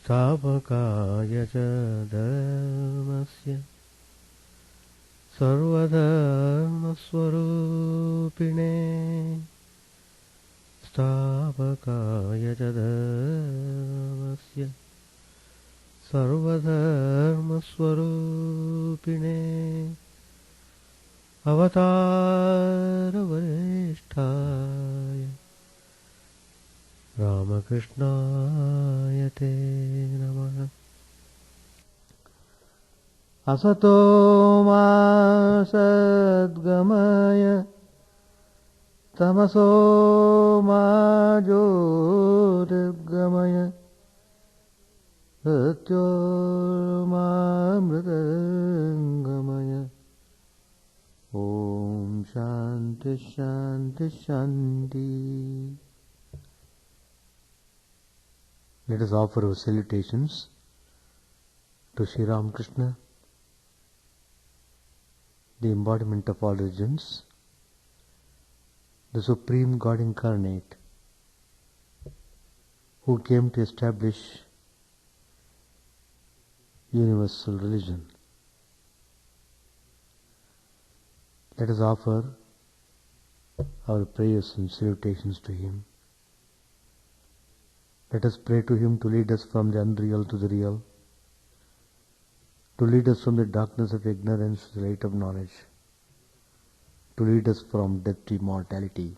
स्थापकाय च धर्मस्य सर्वधर्मस्वरूपिणे स्थापकाय च धर्मस्य सर्वधर्मस्वरूपिणे अवतारवरिष्ठाय रामकृष्णाय ते नमः। असतो मा सद्गमय तमसो मा ज्योतिर्गमय मृतंगमय। ओम शांति शांति शांति। Let us offer our salutations to Sri Ramakrishna, the embodiment of all religions, the Supreme God Incarnate, who came to establish universal religion. Let us offer our prayers and salutations to Him. Let us pray to Him to lead us from the unreal to the real, to lead us from the darkness of ignorance to the light of knowledge, to lead us from death to immortality.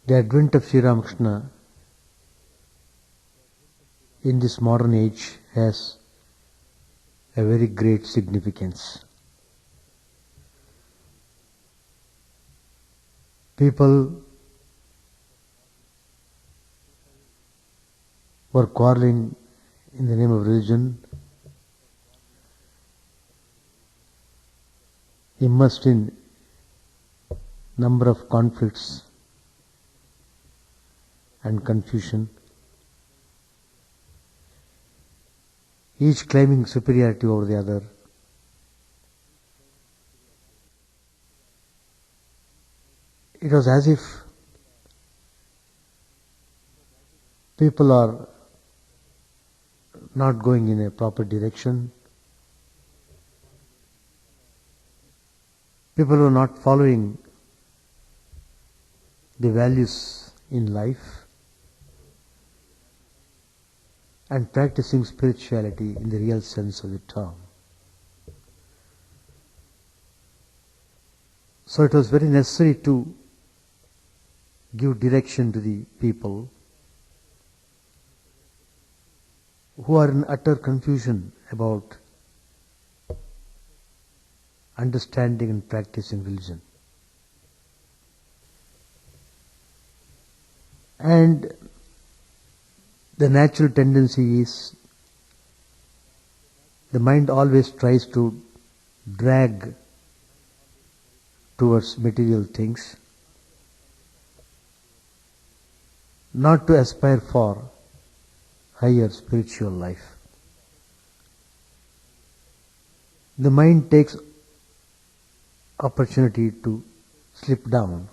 The advent of Sri Ramakrishna in this modern age has a very great significance. People were quarreling in the name of religion, immersed in number of conflicts and confusion, each claiming superiority over the other. It was as if people are not going in a proper direction. People were not following the values in life and practicing spirituality in the real sense of the term. So it was very necessary to give direction to the people who are in utter confusion about understanding and practicing religion. And the natural tendency is the mind always tries to drag towards material things, not to aspire for higher spiritual life. The mind takes opportunity to slip down,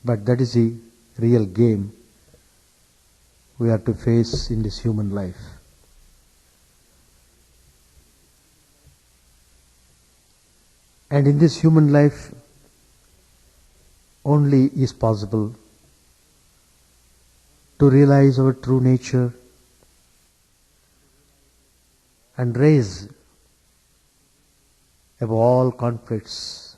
but that is the real game we have to face in this human life. And in this human life only is possible to realize our true nature and raise above all conflicts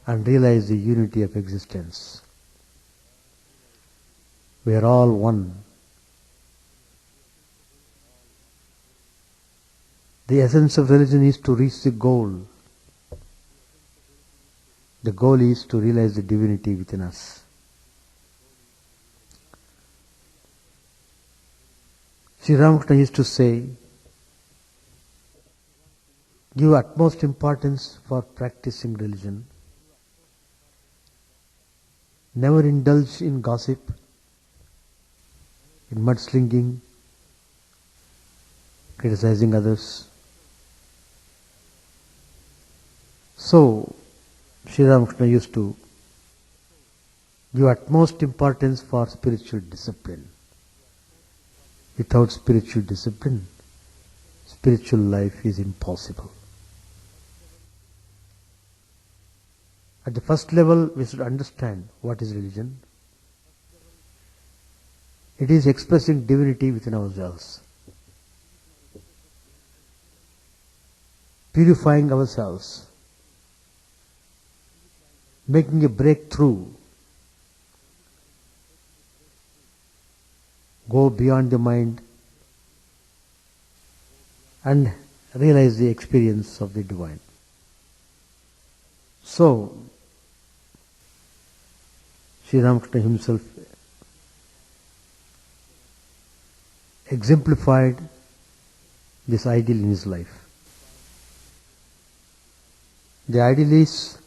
and realize the unity of existence. We are all one. The essence of religion is to reach the goal. The goal is to realize the divinity within us. Sri Ramakrishna used to say, give utmost importance for practicing religion. Never indulge in gossip, in mudslinging, criticizing others. So, Sri Ramakrishna used to give utmost importance for spiritual discipline. Without spiritual discipline, spiritual life is impossible. At the first level, we should understand what is religion. It is expressing divinity within ourselves, purifying ourselves, making a breakthrough, go beyond the mind and realize the experience of the divine. So, Sri Ramakrishna himself exemplified this ideal in his life. The ideal is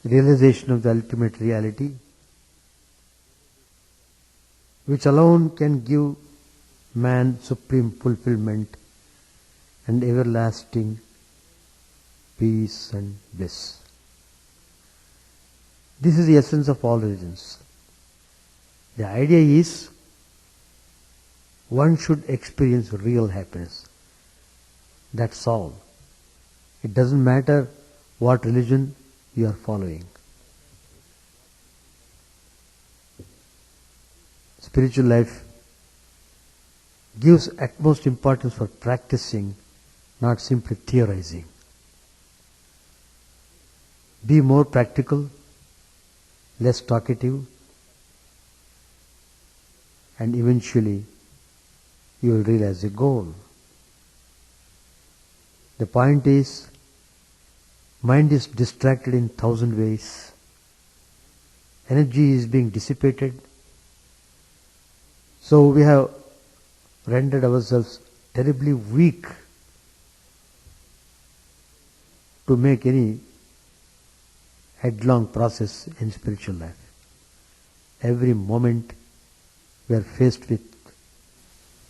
realization of the ultimate reality, which alone can give man supreme fulfillment and everlasting peace and bliss. This is the essence of all religions. The idea is one should experience real happiness. That's all. It doesn't matter what religion you are following. Spiritual life gives utmost importance for practicing, not simply theorizing. Be more practical, less talkative, and eventually you will realize the goal. The point is, mind is distracted in 1,000 ways. Energy is being dissipated. So we have rendered ourselves terribly weak to make any headlong process in spiritual life. Every moment we are faced with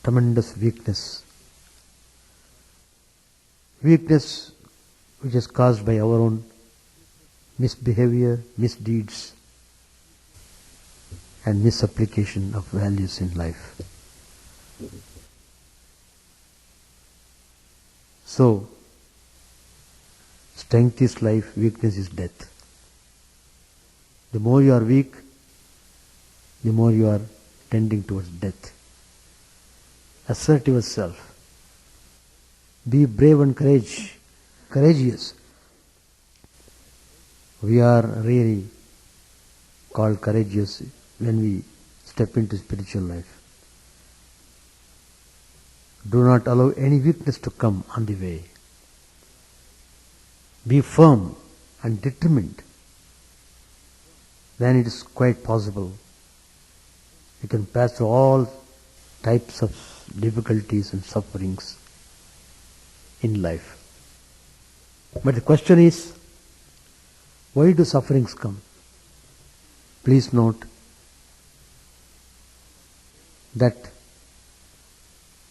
tremendous weakness. Weakness which is caused by our own misbehavior, misdeeds, and misapplication of values in life. So, strength is life, weakness is death. The more you are weak, the more you are tending towards death. Assert yourself. Be brave and courageous. We are really called courageous when we step into spiritual life. Do not allow any weakness to come on the way. Be firm and determined. Then it is quite possible you can pass through all types of difficulties and sufferings in life. But the question is, why do sufferings come? Please note that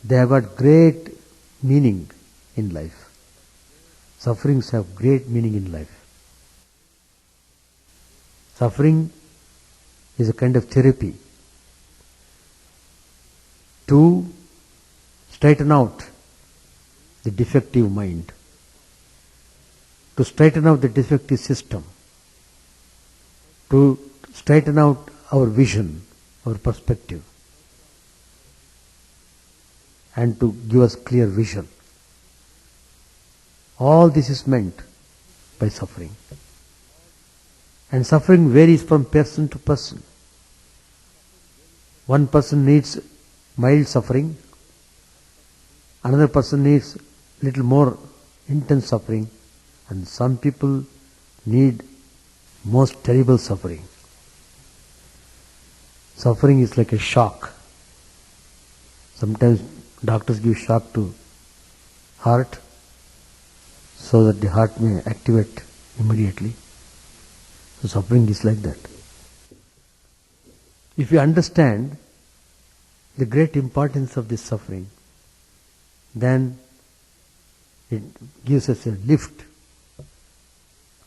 they have got great meaning in life. Sufferings have great meaning in life. Suffering is a kind of therapy to straighten out the defective mind, to straighten out the defective system, to straighten out our vision, our perspective, and to give us clear vision. All this is meant by suffering. And suffering varies from person to person. One person needs mild suffering, another person needs little more intense suffering, and some people need most terrible suffering. Suffering is like a shock. Sometimes doctors give shock to heart so that the heart may activate immediately. So suffering is like that. If you understand the great importance of this suffering, then it gives us a lift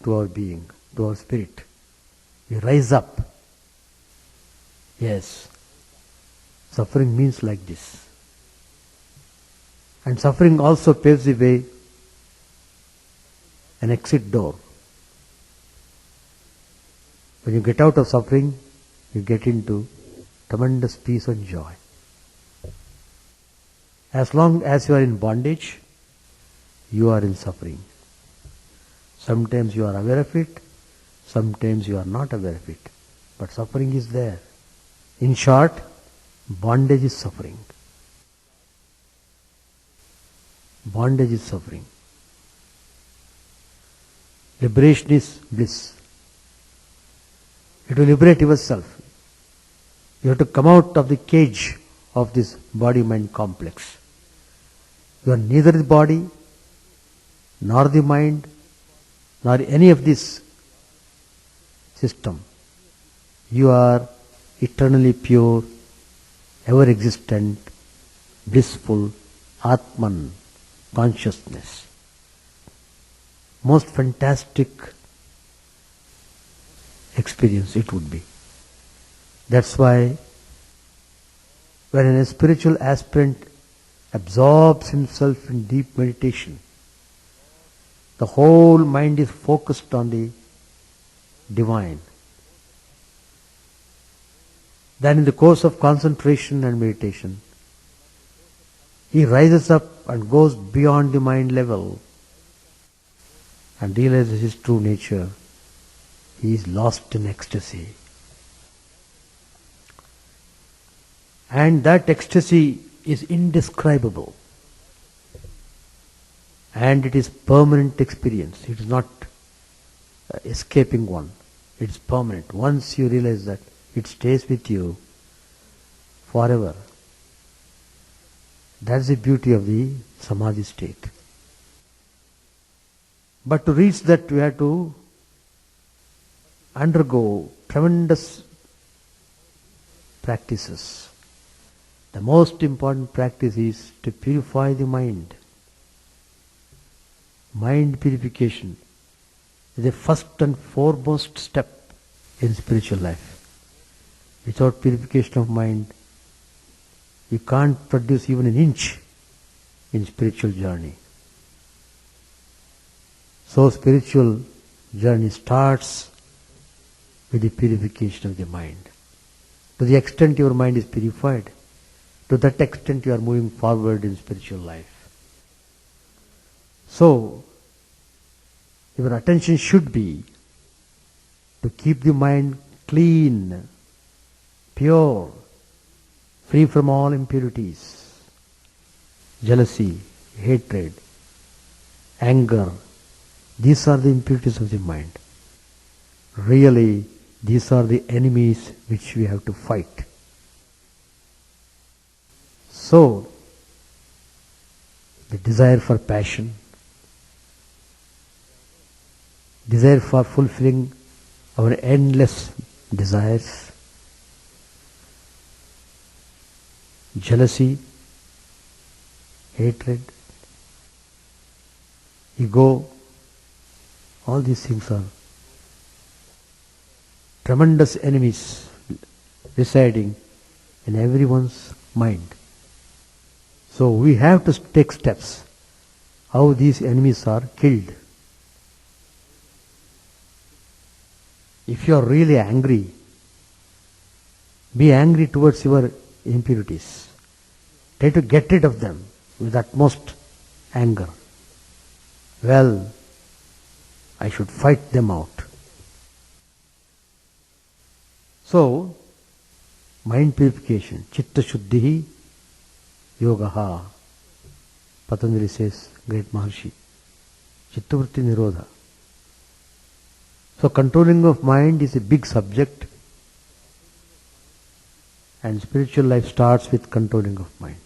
to our being, to our spirit. We rise up. Yes, suffering means like this. And suffering also paves the way, an exit door. When you get out of suffering, you get into tremendous peace and joy. As long as you are in bondage, you are in suffering. Sometimes you are aware of it, sometimes you are not aware of it. But suffering is there. In short, bondage is suffering. Bondage is suffering. Liberation is bliss. You have to liberate yourself. You have to come out of the cage of this body-mind complex. You are neither the body, nor the mind, nor any of this system. You are eternally pure, ever-existent, blissful Atman consciousness. Most fantastic experience it would be. That's why when a spiritual aspirant absorbs himself in deep meditation, the whole mind is focused on the divine. Then in the course of concentration and meditation, he rises up and goes beyond the mind level and realizes his true nature. He is lost in ecstasy. And that ecstasy is indescribable. And it is permanent experience. It is not escaping one. It is permanent. Once you realize that, it stays with you forever. That's the beauty of the Samadhi state. But to reach that, we have to undergo tremendous practices. The most important practice is to purify the mind. Mind purification is the first and foremost step in spiritual life. Without purification of mind, you can't produce even an inch in spiritual journey. So spiritual journey starts with the purification of the mind. To the extent your mind is purified, to that extent you are moving forward in spiritual life. So, your attention should be to keep the mind clean, pure, free from all impurities, jealousy, hatred, anger. These are the impurities of the mind. Really, these are the enemies which we have to fight. So, the desire for passion, desire for fulfilling our endless desires, jealousy, hatred, ego, all these things are tremendous enemies residing in everyone's mind. So we have to take steps how these enemies are killed. If you are really angry, be angry towards your impurities. Try to get rid of them with utmost anger. Well, I should fight them out. So, mind purification, chitta shuddhi yogaha. Patanjali says, great Maharshi, chittavritti nirodha. So controlling of mind is a big subject, and spiritual life starts with controlling of mind.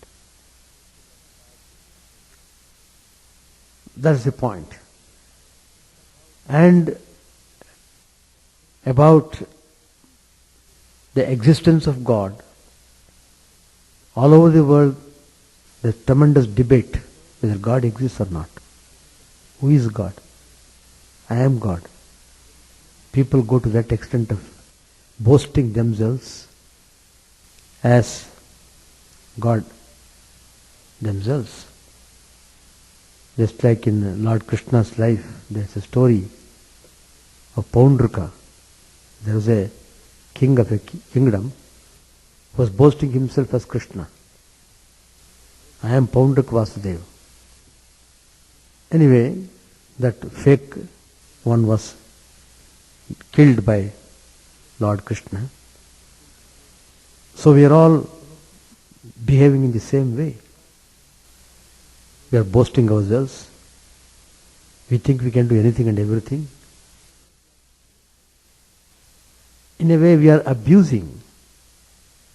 That's the point. And about the existence of God, all over the world there's tremendous debate whether God exists or not. Who is God? I am God. people go to that extent of boasting themselves as God themselves. Just like in Lord Krishna's life, there's a story of Paundraka. There was a king of a kingdom who was boasting himself as Krishna. I am Paundraka Vasudeva. Anyway, that fake one was killed by Lord Krishna. So we are all behaving in the same way. We are boasting ourselves. We think we can do anything and everything. In a way, we are abusing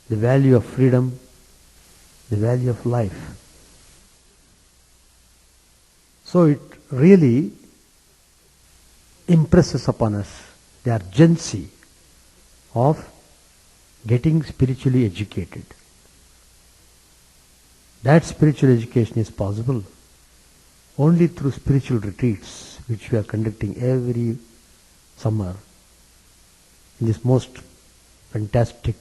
the value of freedom, the value of life. So it really impresses upon us the urgency of getting spiritually educated. That spiritual education is possible only through spiritual retreats, which we are conducting every summer in this most fantastic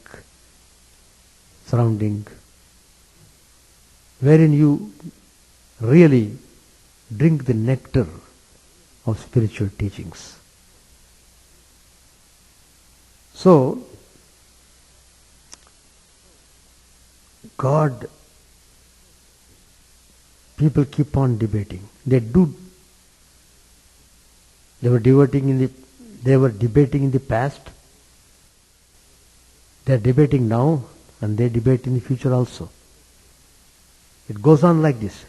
surrounding, wherein you really drink the nectar of spiritual teachings. So, God, people keep on debating. They were debating in the past. They are debating now, and they debate in the future also. It goes on like this.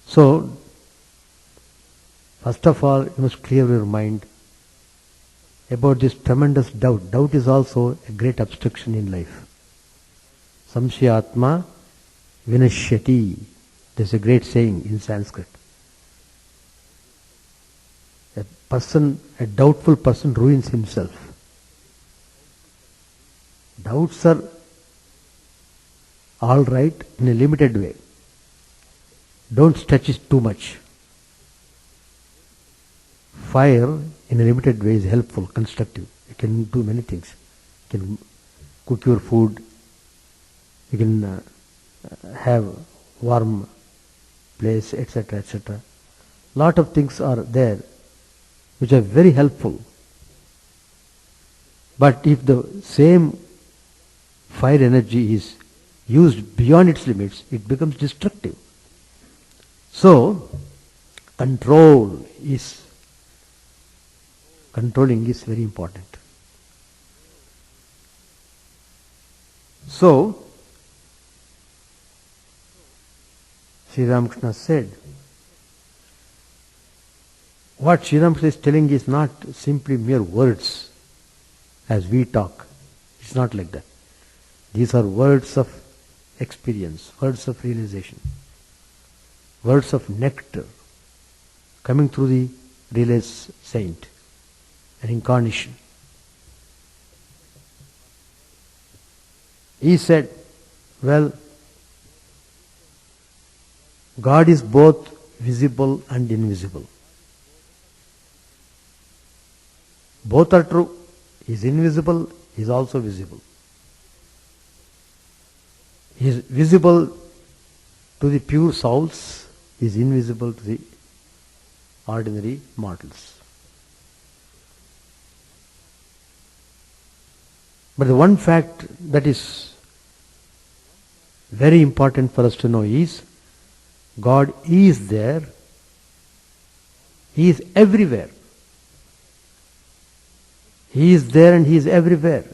So, first of all, you must clear your mind about this tremendous doubt. Doubt is also a great obstruction in life. Samshayatma vinashyati. There's a great saying in Sanskrit. A doubtful person ruins himself. Doubts are all right in a limited way. Don't stretch it too much. Fire in a limited way is helpful, constructive. You can do many things. You can cook your food. You can have warm place, etc., etc. Lot of things are there which are very helpful. But if the same fire energy is used beyond its limits, it becomes destructive. So, controlling is very important. So, Sri Ramakrishna said, what Sri Ramakrishna is telling is not simply mere words as we talk. It's not like that. These are words of experience, words of realization, words of nectar coming through the realized saint, an incarnation. He said, well, God is both visible and invisible. Both are true. He is invisible, he is also visible. He is visible to the pure souls, he is invisible to the ordinary mortals. But the one fact that is very important for us to know is God is there, he is everywhere. He is there and he is everywhere.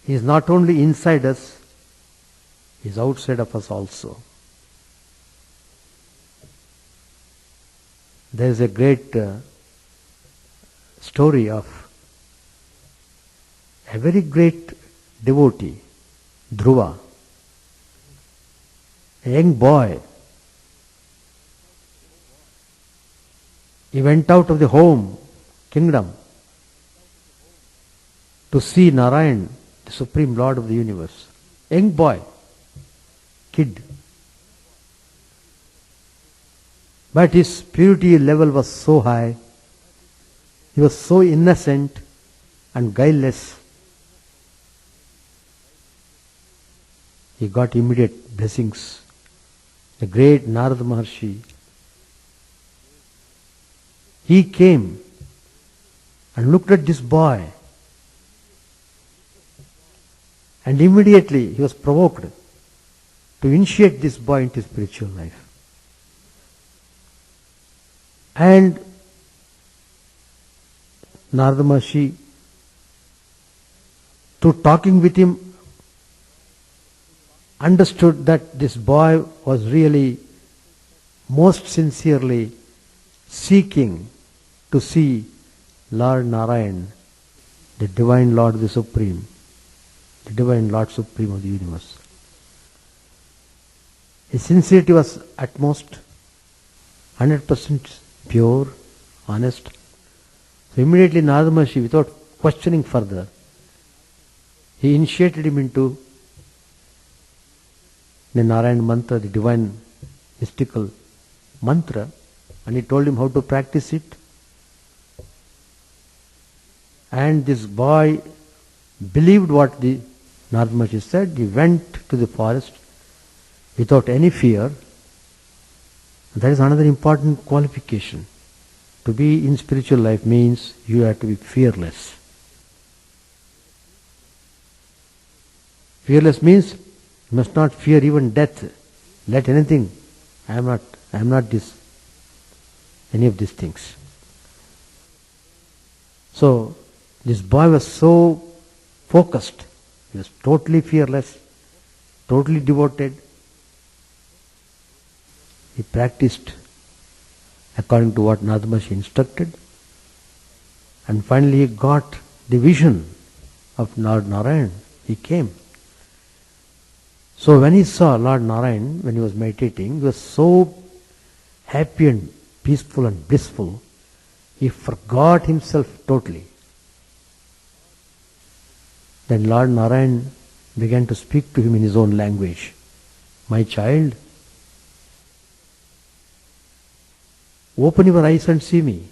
He is not only inside us, he is outside of us also. There is a great story of a very great devotee, Dhruva, a young boy. He went out of the home, kingdom, to see Narayan, the Supreme Lord of the universe. Young boy, kid. But his purity level was so high, he was so innocent and guileless, he got immediate blessings. The great Narada Maharshi, he came and looked at this boy, and immediately he was provoked to initiate this boy into spiritual life. And Narada Maharshi, through talking with him, understood that this boy was really most sincerely seeking to see Lord Narayan, the Divine Lord, the Supreme, the Divine Lord Supreme of the universe. His sincerity was at most 100% pure, honest. So immediately Narada Maharshi, without questioning further, he initiated him into the Narayan mantra, the divine mystical mantra, and he told him how to practice it. And this boy believed what the Narada Maharshi said. He went to the forest without any fear. That is another important qualification. To be in spiritual life means you have to be fearless. Fearless means you must not fear even death. Let anything. I am not this, any of these things. So this boy was so focused. He was totally fearless, totally devoted. He practiced according to what Narada Maharshi instructed, and finally he got the vision of Lord Narayan. He came. So when he saw Lord Narayan, when he was meditating, he was so happy and peaceful and blissful, he forgot himself totally. Then Lord Narayan began to speak to him in his own language. My child, open your eyes and see me.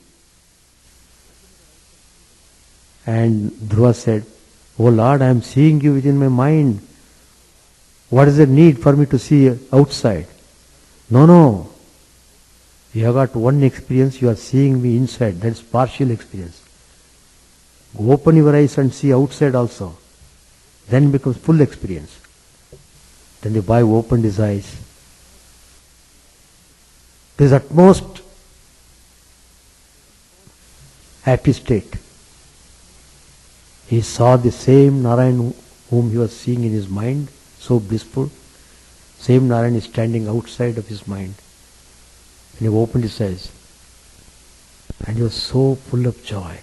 And Dhruva said, Oh Lord, I am seeing you within my mind. What is the need for me to see outside? No. You have got one experience, you are seeing me inside. That is partial experience. Open your eyes and see outside also. Then becomes full experience. Then the boy opened his eyes. To his utmost happy state. He saw the same Narayan whom he was seeing in his mind, so blissful. Same Narayan is standing outside of his mind. And he opened his eyes. And he was so full of joy.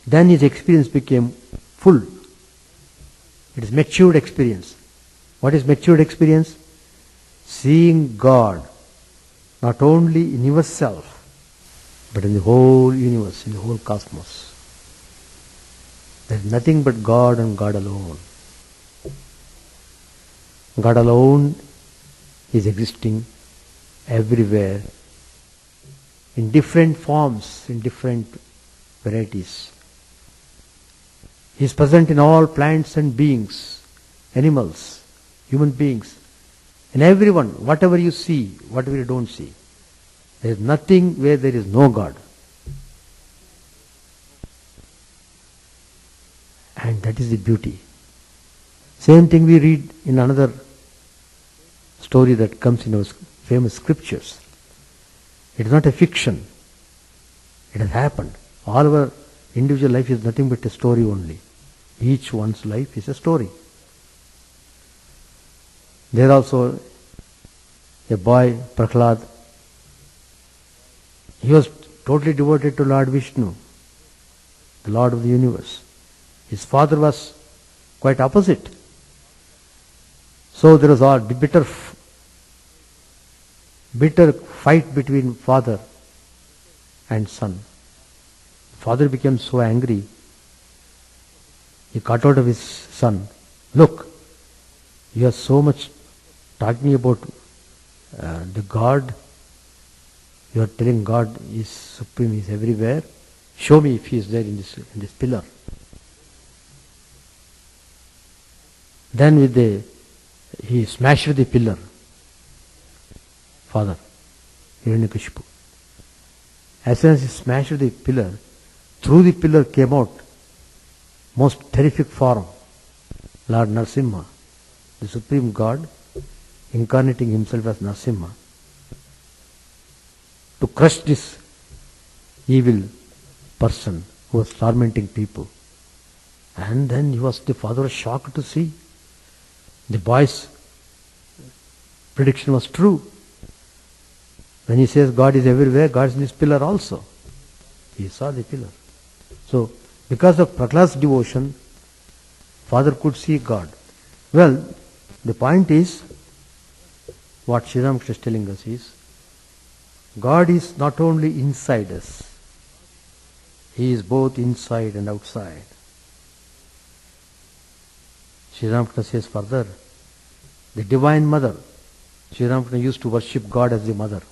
Then his experience became full. It is matured experience. What is matured experience? Seeing God not only in yourself, but in the whole universe, in the whole cosmos. There is nothing but God and God alone. God alone is existing everywhere, in different forms, in different varieties. He is present in all plants and beings, animals, human beings, in everyone, whatever you see, whatever you don't see. There is nothing where there is no God. And that is the beauty. Same thing we read in another story that comes in our famous scriptures. It is not a fiction. It has happened. All our individual life is nothing but a story only. Each one's life is a story. There also a boy, Prahlad, he was totally devoted to Lord Vishnu, the Lord of the universe. His father was quite opposite. So there was a bitter fight between father and son. Father became so angry, he cut out of his son, look, you are so much talking about the God, You are telling God is supreme, He is everywhere. Show me if He is there in this pillar. Then he smashed the pillar. Father, Hiranyakashipu. As soon as he smashed the pillar, through the pillar came out most terrific form, Lord Narasimha, the Supreme God, incarnating Himself as Narasimha, to crush this evil person who was tormenting people. And then the father was shocked to see the boy's prediction was true. When he says God is everywhere, God is in this pillar also. He saw the pillar. So, because of Prahlad's devotion, father could see God. Well, the point is, what Sri Ramakrishna is telling us is, God is not only inside us, He is both inside and outside. Sri Ramakrishna says further, the Divine Mother, Sri Ramakrishna used to worship God as the mother.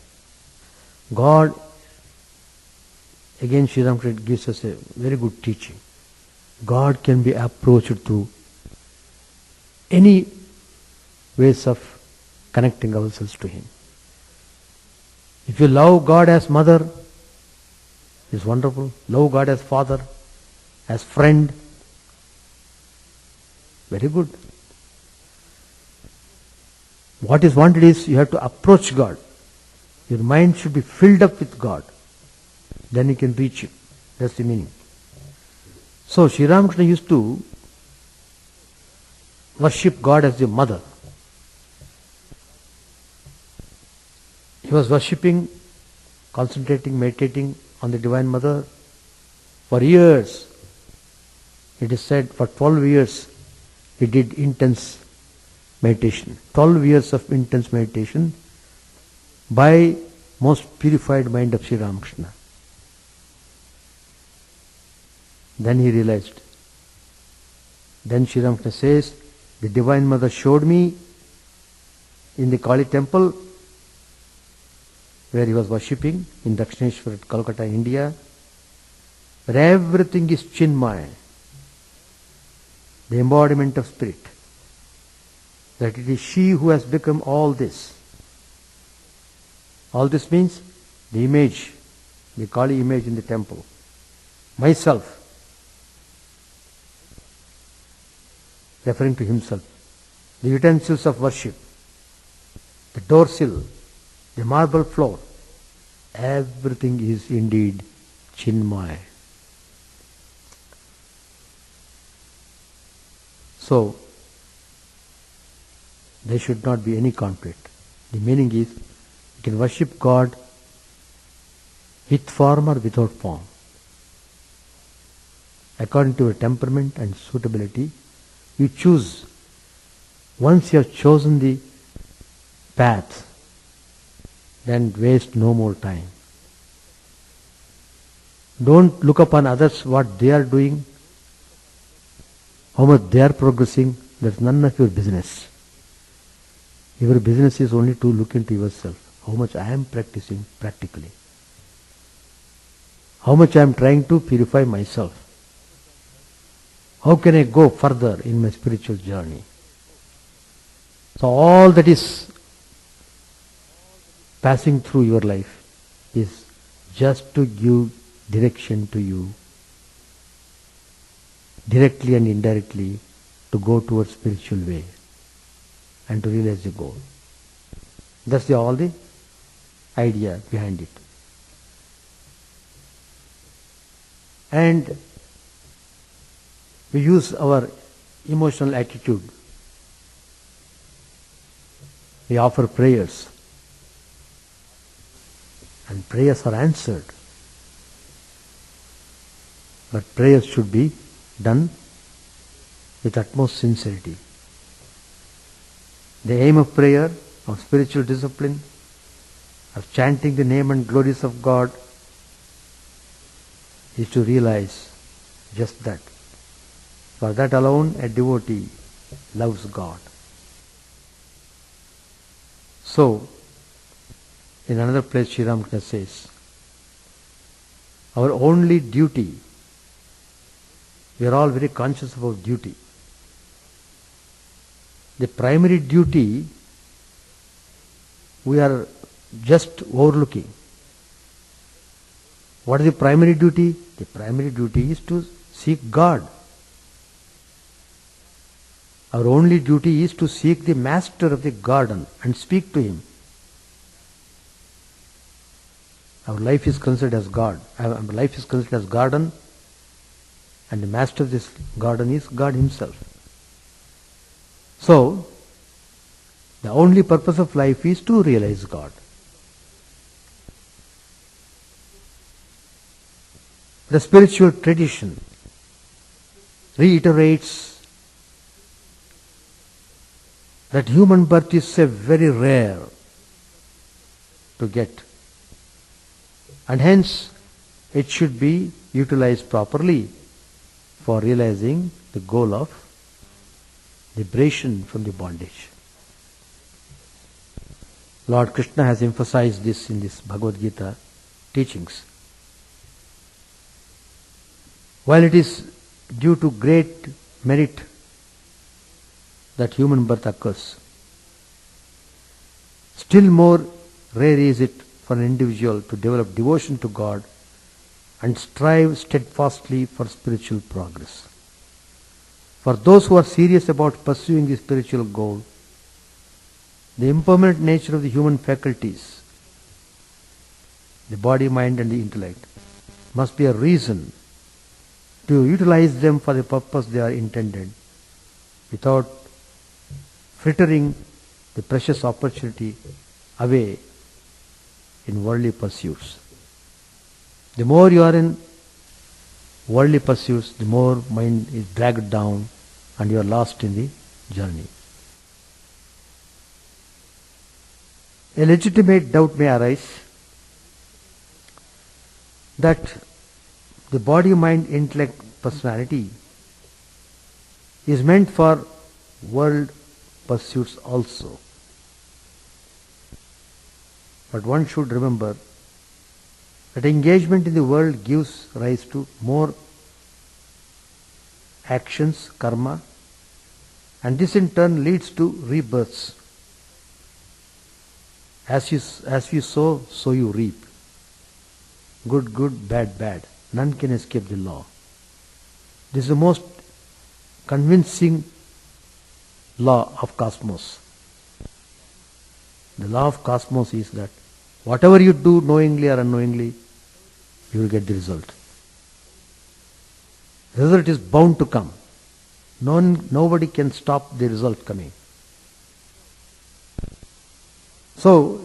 God, again Sri Ramakrishna gives us a very good teaching. God can be approached through any ways of connecting ourselves to Him. If you love God as mother, it's wonderful. Love God as father, as friend, very good. What is wanted is you have to approach God. Your mind should be filled up with God. Then you can reach Him. That's the meaning. So Sri Ramakrishna used to worship God as the mother. He was worshipping, concentrating, meditating on the Divine Mother for years. It is said for 12 years he did intense meditation. 12 years of intense meditation by most purified mind of Sri Ramakrishna. Then he realized. Then Sri Ramakrishna says, the Divine Mother showed me in the Kali temple where he was worshipping in Dakshineshwar at Calcutta, India, where everything is Chinmaya, the embodiment of spirit. That it is she who has become all this. All this means the image, the Kali image in the temple, myself, referring to himself, the utensils of worship, the door sill, the marble floor, everything is indeed Chinmaya. So, there should not be any conflict. The meaning is, you can worship God with form or without form. According to your temperament and suitability, you choose. Once you have chosen the path, then waste no more time. Don't look upon others what they are doing, how much they are progressing. That's none of your business. Your business is only to look into yourself. How much I am practicing practically. How much I am trying to purify myself. How can I go further in my spiritual journey? So all that is passing through your life is just to give direction to you, directly and indirectly, to go towards spiritual way and to realize the goal. That's all the idea behind it. And we use our emotional attitude. We offer prayers. And prayers are answered. But prayers should be done with utmost sincerity. The aim of prayer, of spiritual discipline, of chanting the name and glories of God is to realize just that. For that alone a devotee loves God. So, In another place, Sri Ramakrishna says, our only duty, we are all very conscious about duty. The primary duty we are just overlooking. What is the primary duty? The primary duty is to seek God. Our only duty is to seek the master of the garden and speak to him. Our life is considered as God. Our life is considered as garden, and the master of this garden is God himself. So, the only purpose of life is to realize God. The spiritual tradition reiterates that human birth is a very rare to get, and hence it should be utilized properly for realizing the goal of liberation from the bondage. Lord Krishna has emphasized this in this Bhagavad Gita teachings. While it is due to great merit that human birth occurs, still more rare is it for an individual to develop devotion to God and strive steadfastly for spiritual progress. For those who are serious about pursuing the spiritual goal, the impermanent nature of the human faculties, the body, mind and the intellect, must be a reason to utilize them for the purpose they are intended, without frittering the precious opportunity away in worldly pursuits. The more you are in worldly pursuits, the more mind is dragged down and you are lost in the journey. A legitimate doubt may arise that the body, mind, intellect, personality is meant for world pursuits also. But one should remember that engagement in the world gives rise to more actions, karma, and this in turn leads to rebirths. As you sow, so you reap. Good, good, bad, bad. None can escape the law. This is the most convincing law of cosmos. The law of cosmos is that whatever you do, knowingly or unknowingly, you will get the result. The result is bound to come. Nobody can stop the result coming. So,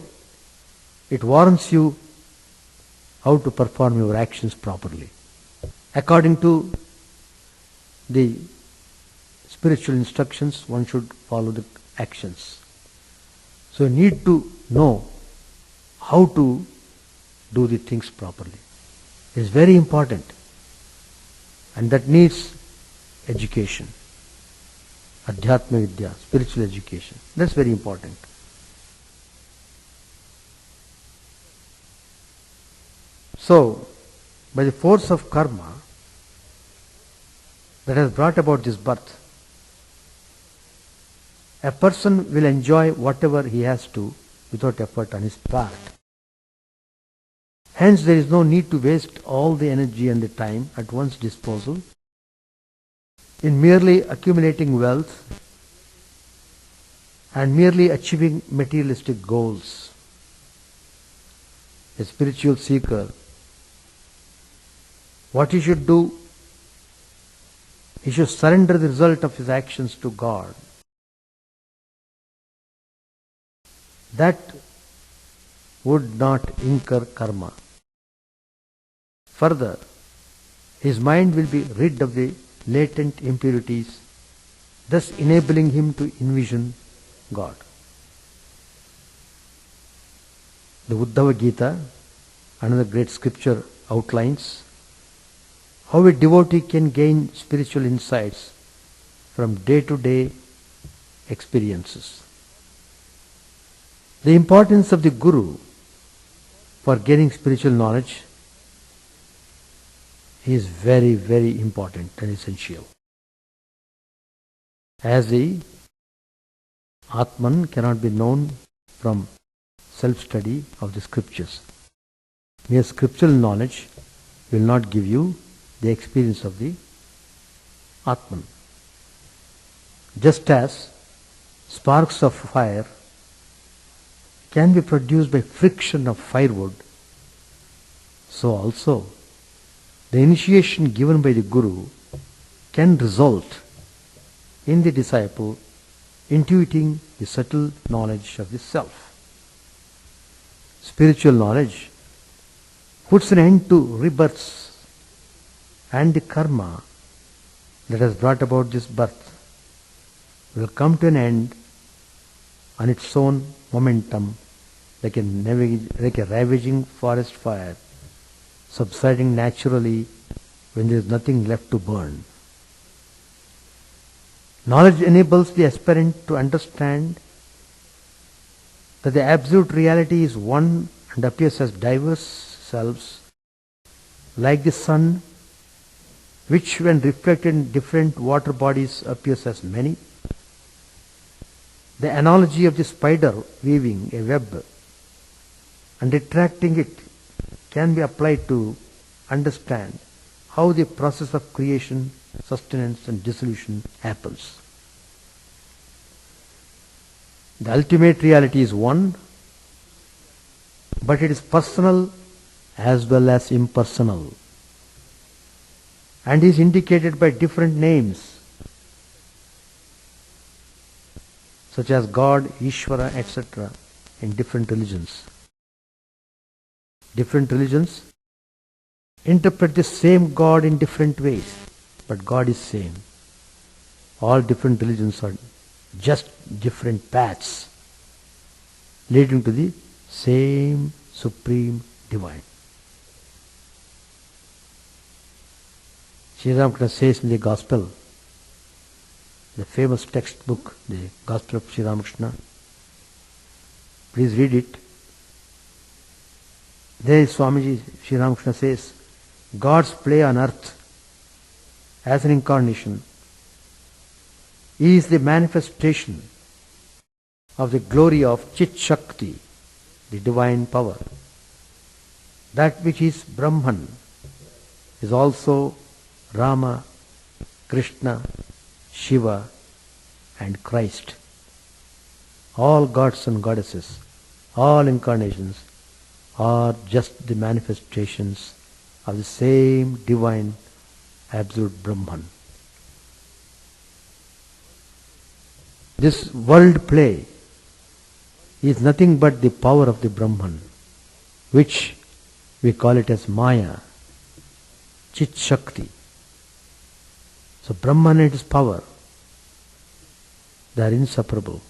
it warns you how to perform your actions properly. According to the spiritual instructions, one should follow the actions. So you need to know how to do the things properly. It is very important, and that needs education. Adhyatma Vidya, spiritual education. That's very important. So, by the force of karma that has brought about this birth, a person will enjoy whatever he has to without effort on his part. Hence, there is no need to waste all the energy and the time at one's disposal in merely accumulating wealth and merely achieving materialistic goals. A spiritual seeker, what he should do, he should surrender the result of his actions to God. That would not incur karma. Further, his mind will be rid of the latent impurities, thus enabling him to envision God. The Uddhava Gita, another great scripture, outlines how a devotee can gain spiritual insights from day-to-day experiences. The importance of the Guru for gaining spiritual knowledge is very, very important and essential. As the Atman cannot be known from self-study of the scriptures. Mere scriptural knowledge will not give you the experience of the Atman. Just as sparks of fire can be produced by friction of firewood, so also the initiation given by the Guru can result in the disciple intuiting the subtle knowledge of the self. Spiritual knowledge puts an end to rebirths and the karma that has brought about this birth will come to an end on its own momentum, like a ravaging forest fire, subsiding naturally when there is nothing left to burn. Knowledge enables the aspirant to understand that the absolute reality is one and appears as diverse selves, like the sun, which when reflected in different water bodies appears as many. The analogy of the spider weaving a web and retracting it can be applied to understand how the process of creation, sustenance and dissolution happens. The ultimate reality is one, but it is personal as well as impersonal, and is indicated by different names such as God, Ishvara, etc. in different religions. Different religions interpret the same God in different ways, but God is same. All different religions are just different paths leading to the same supreme divine. Sri Ramakrishna says in the Gospel, the famous textbook, the Gospel of Sri Ramakrishna, please read it. There Swamiji Sri Ramakrishna says, God's play on earth as an incarnation is the manifestation of the glory of Chit Shakti, the divine power. That which is Brahman is also Rama, Krishna, Shiva and Christ. All gods and goddesses, all incarnations are just the manifestations of the same divine absolute Brahman. This world play is nothing but the power of the Brahman, which we call it as Maya, Chit Shakti. So Brahman and his power, they are inseparable.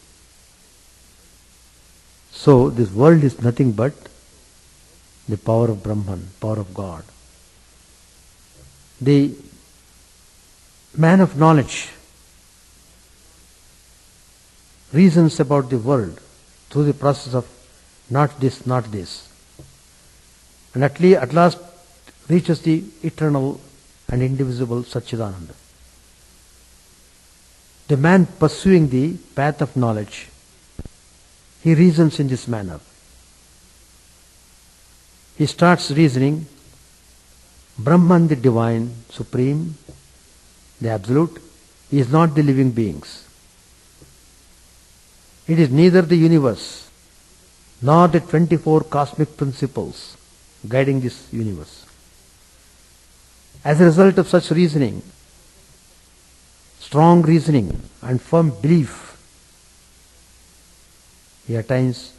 So this world is nothing but the power of Brahman, power of God. The man of knowledge reasons about the world through the process of not this, not this, and at last reaches the eternal and indivisible Satchidananda. The man pursuing the path of knowledge, he reasons in this manner. He starts reasoning, Brahman, the divine, supreme, the absolute, is not the living beings. It is neither the universe nor the 24 cosmic principles guiding this universe. As a result of such reasoning, strong reasoning and firm belief, he attains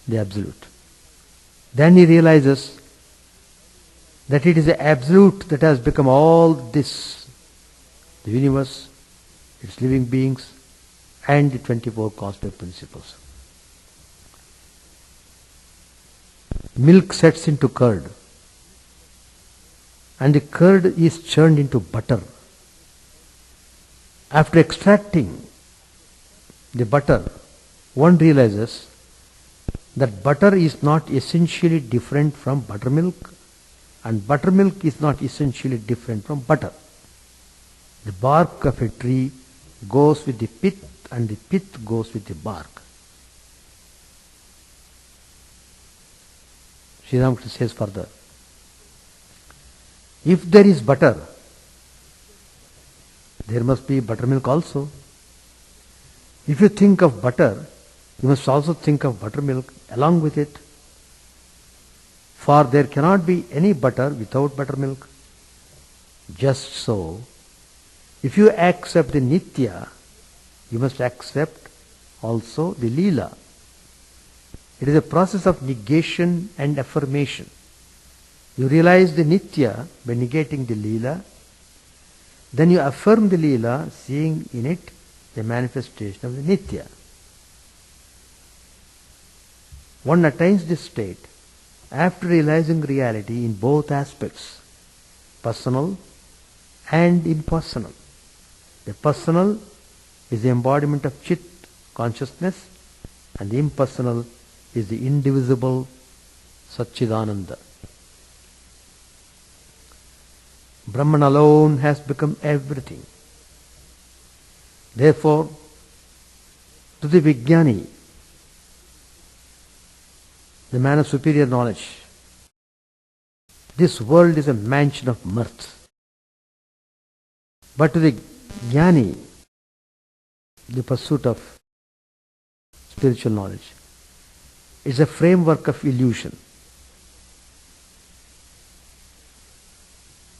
the absolute. Then he realizes that it is the absolute that has become all this, the universe, its living beings, and the 24 cosmic principles. Milk sets into curd, and the curd is churned into butter. After extracting the butter, one realizes that butter is not essentially different from buttermilk, and buttermilk is not essentially different from butter. The bark of a tree goes with the pith, and the pith goes with the bark. Sri Ramakrishna says further, if there is butter, there must be buttermilk also. If you think of butter, you must also think of buttermilk along with it. For there cannot be any butter without buttermilk. Just so, if you accept the Nitya, you must accept also the Leela. It is a process of negation and affirmation. You realize the Nitya by negating the Leela, then you affirm the Leela, seeing in it a manifestation of the Nitya. One attains this state after realizing reality in both aspects, personal and impersonal. The personal is the embodiment of Chit consciousness, and the impersonal is the indivisible Satchidananda. Brahman alone has become everything. Therefore, to the Vijnani, the man of superior knowledge, this world is a mansion of mirth. But to the Jnani, the pursuit of spiritual knowledge, is a framework of illusion.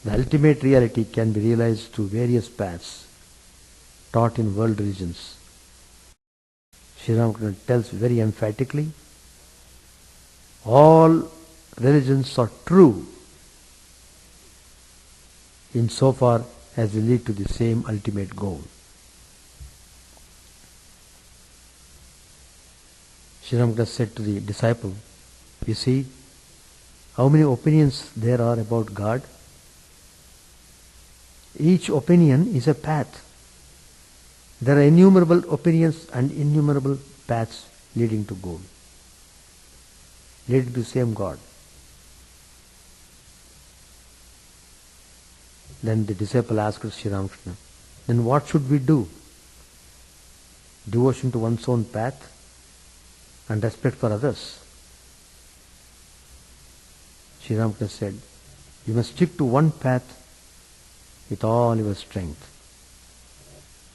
The ultimate reality can be realized through various paths taught in world religions. Sri Ramakrishna tells very emphatically, all religions are true insofar as they lead to the same ultimate goal. Sri Ramakrishna said to the disciple, you see how many opinions there are about God? Each opinion is a path. There are innumerable opinions and innumerable paths leading to goal, leading to the same God. Then the disciple asked Sri Ramakrishna, then what should we do? Devotion to one's own path and respect for others. Sri Ramakrishna said, you must stick to one path with all your strength.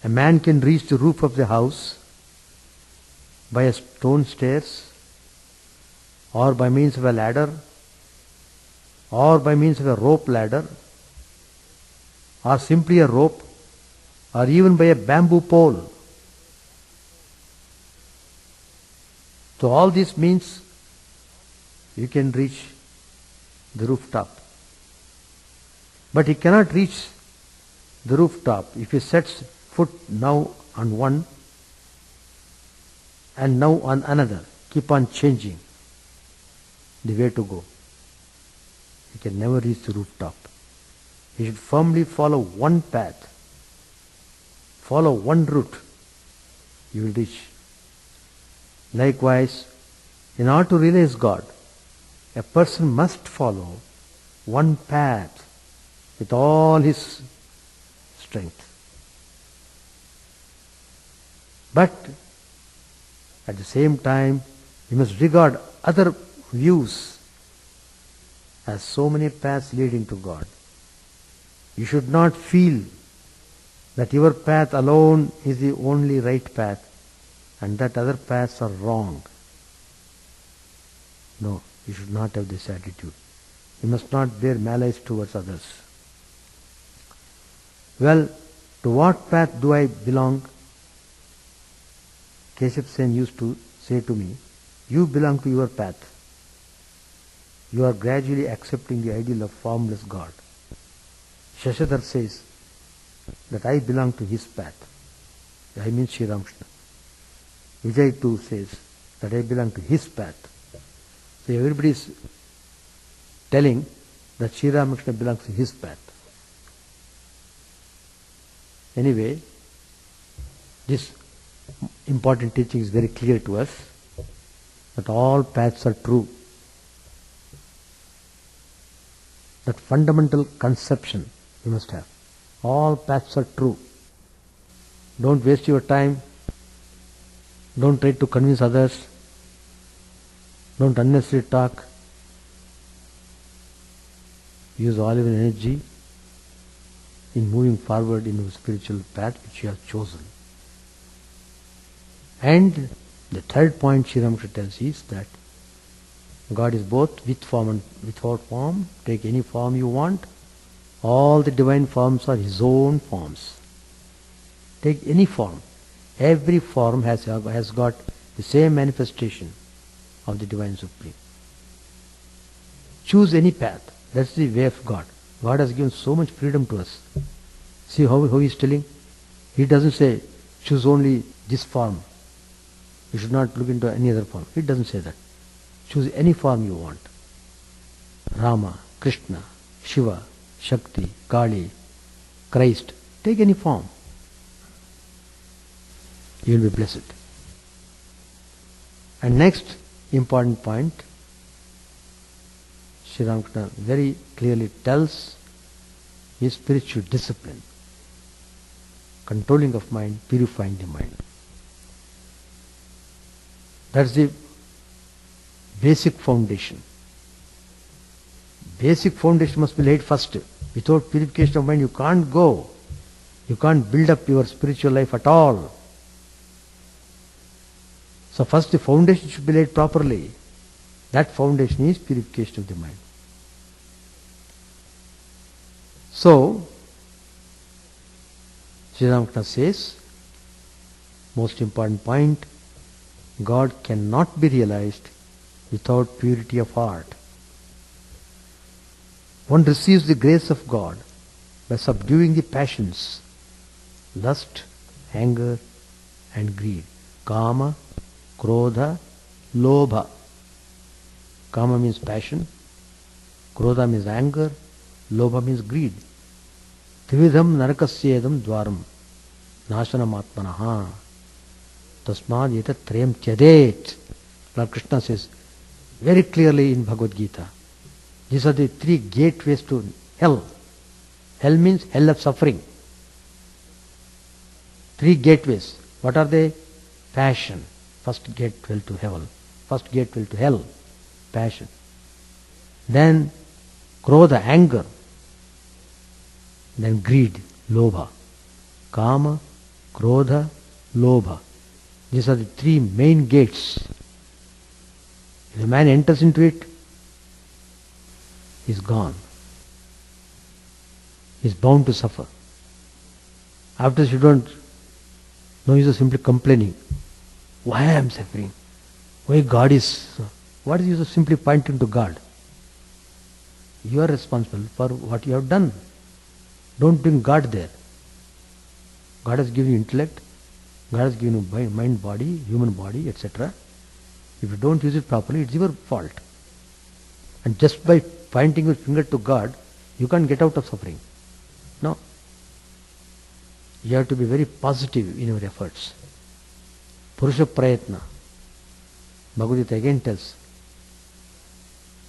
A man can reach the roof of the house by a stone stairs, or by means of a ladder, or by means of a rope ladder, or simply a rope, or even by a bamboo pole. So all this means you can reach the rooftop. But he cannot reach the rooftop if he sets foot now on one and now on another, keep on changing the way to go. He can never reach the rooftop. He should firmly follow one path, follow one route, you will reach. Likewise, in order to realize God, a person must follow one path with all his strength. But at the same time, you must regard other views as so many paths leading to God. You should not feel that your path alone is the only right path and that other paths are wrong. No, you should not have this attitude. You must not bear malice towards others. Well, to what path do I belong? Keshav Sen used to say to me, you belong to your path. You are gradually accepting the ideal of formless God. Shashadhar says that I belong to his path. I mean Sri Ramakrishna. Vijay too says that I belong to his path. So everybody is telling that Sri Ramakrishna belongs to his path. Anyway, this important teaching is very clear to us. that all paths are true. That fundamental conception you must have. All paths are true. Don't waste your time. Don't try to convince others. Don't unnecessarily talk. Use all your energy in moving forward in your spiritual path which you have chosen. And the third point Sri Ramakrishna tells is that God is both with form and without form. Take any form you want. All the divine forms are His own forms. Take any form. Every form has got the same manifestation of the Divine Supreme. Choose any path. That's the way of God. God has given so much freedom to us. See how He is telling? He doesn't say, choose only this form. You should not look into any other form. He doesn't say that. Choose any form you want. Rama, Krishna, Shiva, Shakti, Kali, Christ. Take any form. You will be blessed. And next important point, Sri Ramakrishna very clearly tells is spiritual discipline. Controlling of mind, purifying the mind. That's the basic foundation. Basic foundation must be laid first. Without purification of mind you can't go. You can't build up your spiritual life at all. So first the foundation should be laid properly. That foundation is purification of the mind. So, Sri Ramakrishna says, most important point, God cannot be realized without purity of heart. One receives the grace of God by subduing the passions, lust, anger and greed. Kama, Krodha, Lobha. Kama means passion, Krodha means anger, Lobha means greed. Trividham narakasyedam dwaram nashanam atmanaha tasmad yeta trayam tyadet. Lord Krishna says very clearly in Bhagavad Gita, these are the three gateways to hell. Hell means hell of suffering. Three gateways. What are they? Passion. First gateway to hell. First gateway to hell. Passion. Then Krodha, anger. Then greed, Lobha. Kama, Krodha, Lobha. These are the three main gates. If a man enters into it, he is gone. He is bound to suffer. After you don't, no use of simply complaining. Why I am suffering? Why God is so? What is the use of simply pointing to God? You are responsible for what you have done. Don't bring God there. God has given you intellect, God has given you mind, body, human body, etc. If you don't use it properly, it's your fault. And just by pointing your finger to God, you can't get out of suffering. No. You have to be very positive in your efforts. Purusha Prayatna. Bhagavad Gita again tells,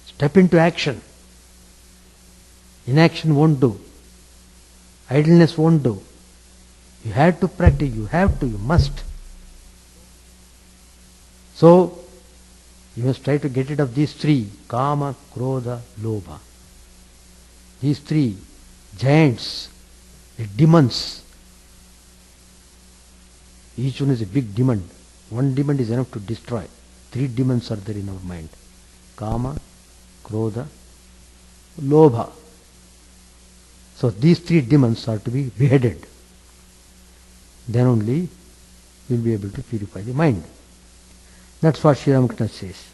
step into action. Inaction won't do. Idleness won't do. You have to practice, you have to, you must. So, you must try to get rid of these three, Kama, Krodha, Lobha. These three giants, the demons. Each one is a big demon. One demon is enough to destroy. Three demons are there in our mind. Kama, Krodha, Lobha. So these three demons are to be beheaded. Then only we will be able to purify the mind. That's what Sri Ramakrishna says.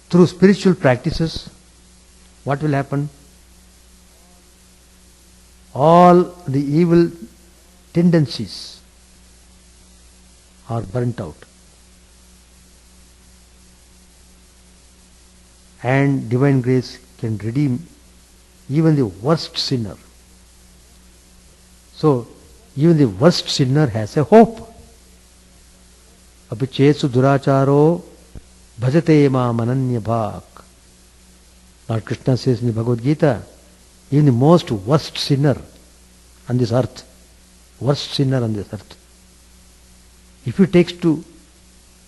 Through spiritual practices, what will happen? All the evil tendencies are burnt out. And divine grace can redeem even the worst sinner. So, Even the worst sinner has a hope. Apichesu duracharo bhajate ma mananya bhak. Lord Krishna says in the Bhagavad Gita, even the most worst sinner on this earth, if he takes to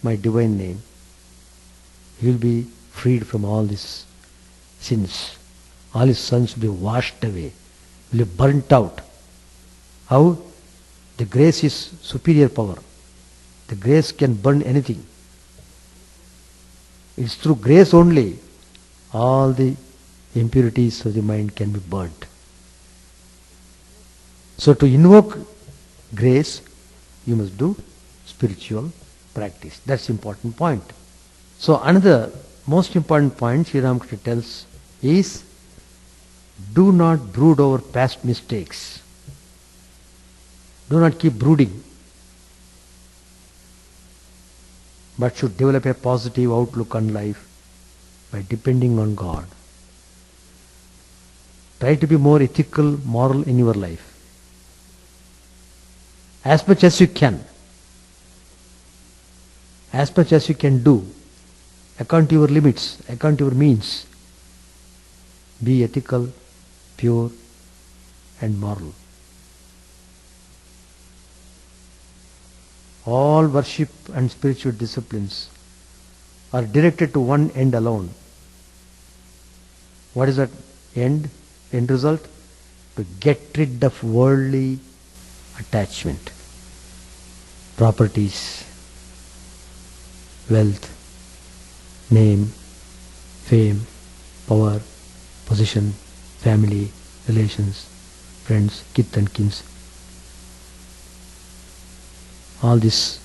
my divine name, he will be freed from all these sins. All his sins will be washed away, will be burnt out. How? The grace is superior power. The grace can burn anything. It's through grace only all the impurities of the mind can be burnt. So to invoke grace, you must do spiritual practice. That's the important point. So another most important point Sri Ramakrishna tells is, do not brood over past mistakes. Do not keep brooding, but should develop a positive outlook on life by depending on God. Try to be more ethical, moral in your life. As much as you can. As much as you can do. According to your limits, according to your means. Be ethical, pure and moral. All worship and spiritual disciplines are directed to one end alone. What is that end? End result? To get rid of worldly attachment, properties, wealth, name, fame, power, position, family, relations, friends, kith and kins. All this.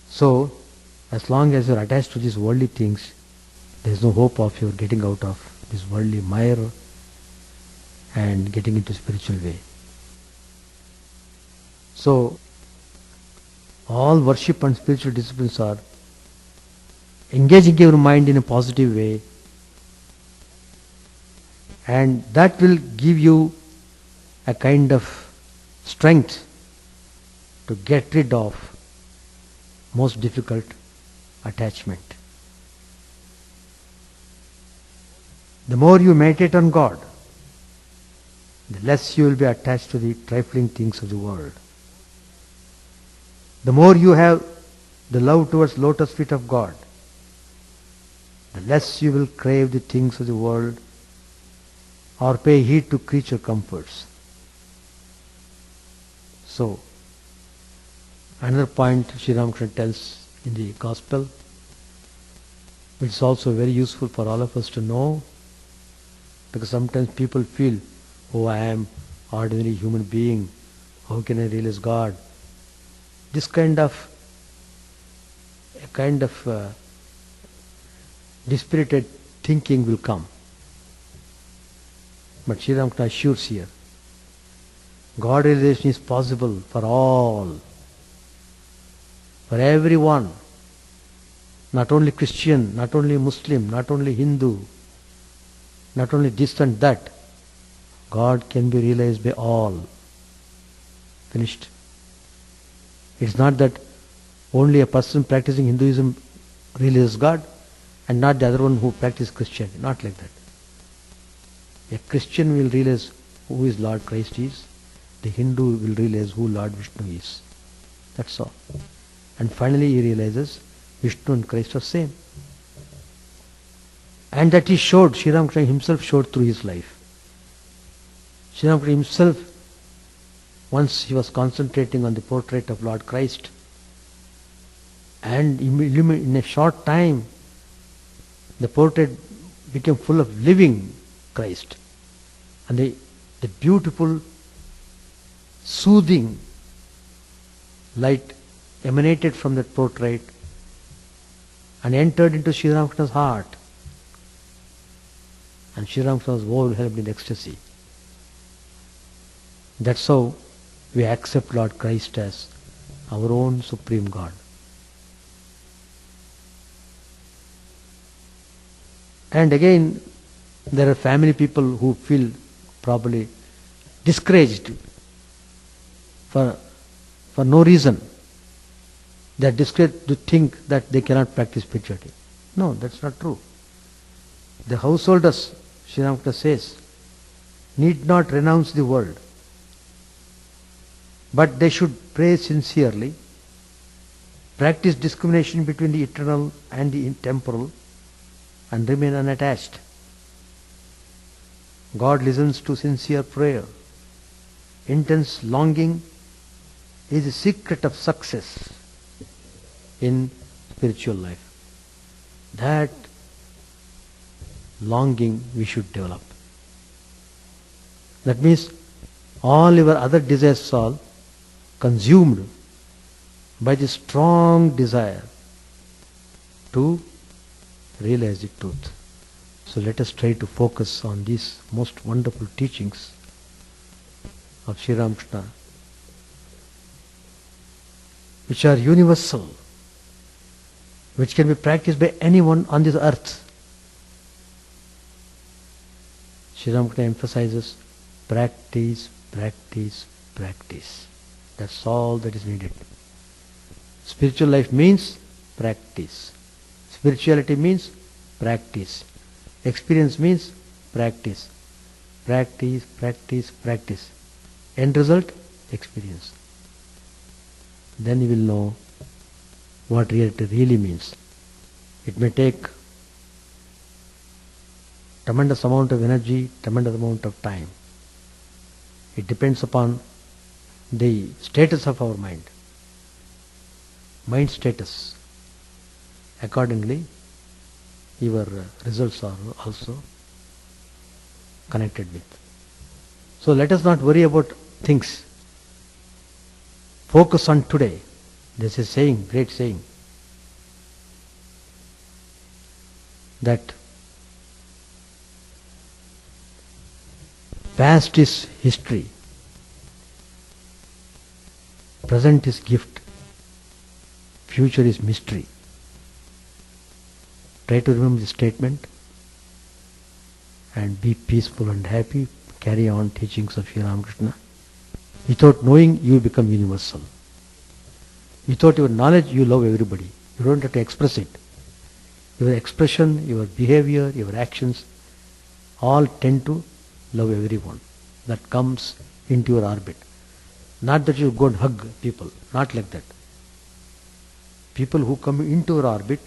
So, as long as you are attached to these worldly things, there is no hope of your getting out of this worldly mire and getting into spiritual way. So, all worship and spiritual disciplines are engaging your mind in a positive way, and that will give you a kind of strength to get rid of most difficult attachment. The more you meditate on God, the less you will be attached to the trifling things of the world. The more you have the love towards lotus feet of God, the less you will crave the things of the world or pay heed to creature comforts. So, another point Sri Ramakrishna tells in the Gospel, which is also very useful for all of us to know, because sometimes people feel, oh, I am ordinary human being, how can I realize God? This kind of dispirited thinking will come. But Sri Ramakrishna assures here, God realization is possible for all, for everyone, not only Christian, not only Muslim, not only Hindu, not only this and that. God can be realized by all. Finished. It's not that only a person practicing Hinduism realizes God and not the other one who practices Christianity. Not like that. A Christian will realize who is Lord Christ is. The Hindu will realize who Lord Vishnu is. That's all. And finally he realizes Vishnu and Christ are same. And that he showed, Sri Ramakrishna himself showed through his life. Sri Ramakrishna himself, once he was concentrating on the portrait of Lord Christ, and in a short time the portrait became full of living Christ. And the beautiful, soothing light emanated from that portrait and entered into Sri Ramakrishna's heart. And Sri Ramakrishna was overwhelmed in ecstasy. That's how we accept Lord Christ as our own Supreme God. And again, there are family people who feel probably discouraged for no reason. They are discouraged to think that they cannot practice spirituality. No, that's not true. The householders, Sri Ramakrishna says, need not renounce the world, but they should pray sincerely, practice discrimination between the eternal and the temporal, and remain unattached. God listens to sincere prayer. Intense longing is the secret of success in spiritual life. That longing we should develop. That means all your other desires are consumed by the strong desire to realize the truth. So let us try to focus on these most wonderful teachings of Sri Ramakrishna, which are universal, which can be practiced by anyone on this earth. Sri Ramakrishna emphasizes practice, practice, practice. That's all that is needed. Spiritual life means practice. Spirituality means practice. Experience means practice. Practice, practice, practice. End result, experience. Then you will know what reality really means. It may take tremendous amount of energy, tremendous amount of time. It depends upon the status of our mind. Mind status. Accordingly, your results are also connected with. So let us not worry about things. Focus on today. This is saying, great saying, that past is history, present is gift, future is mystery. Try to remember the statement and be peaceful and happy. Carry on teachings of Sri Ramakrishna. Without knowing, you become universal. Without your knowledge, you love everybody. You don't have to express it. Your expression, your behavior, your actions all tend to love everyone that comes into your orbit. Not that you go and hug people, not like that. People who come into your orbit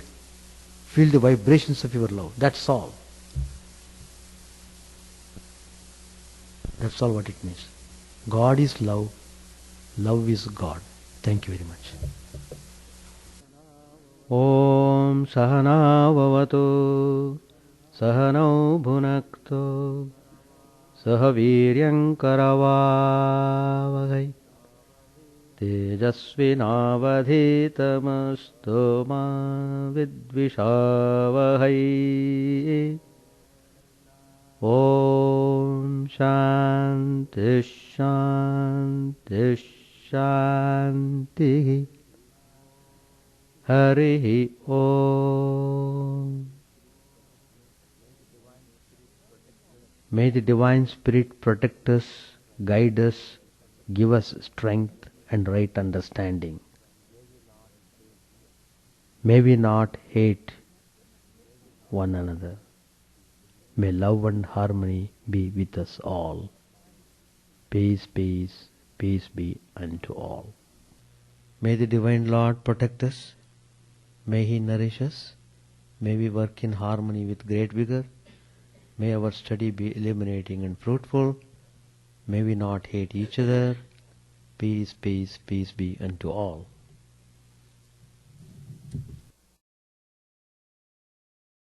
feel the vibrations of your love. That's all. That's all what it means. God is love. Love is God. Thank you very much. Om Sahana Vavatu Sahanau Bhunaktu Sahaviryam Karavavahai Tejasvinavadhitamastu ma vidvishavahai. Om Shanti Shanti Shanti. Harihi Om. May the Divine Spirit protect us, guide us, give us strength and right understanding. May we not hate one another. May love and harmony be with us all. Peace, peace, peace be unto all. May the Divine Lord protect us. May He nourish us. May we work in harmony with great vigor. May our study be illuminating and fruitful. May we not hate each other. Peace, peace, peace be unto all.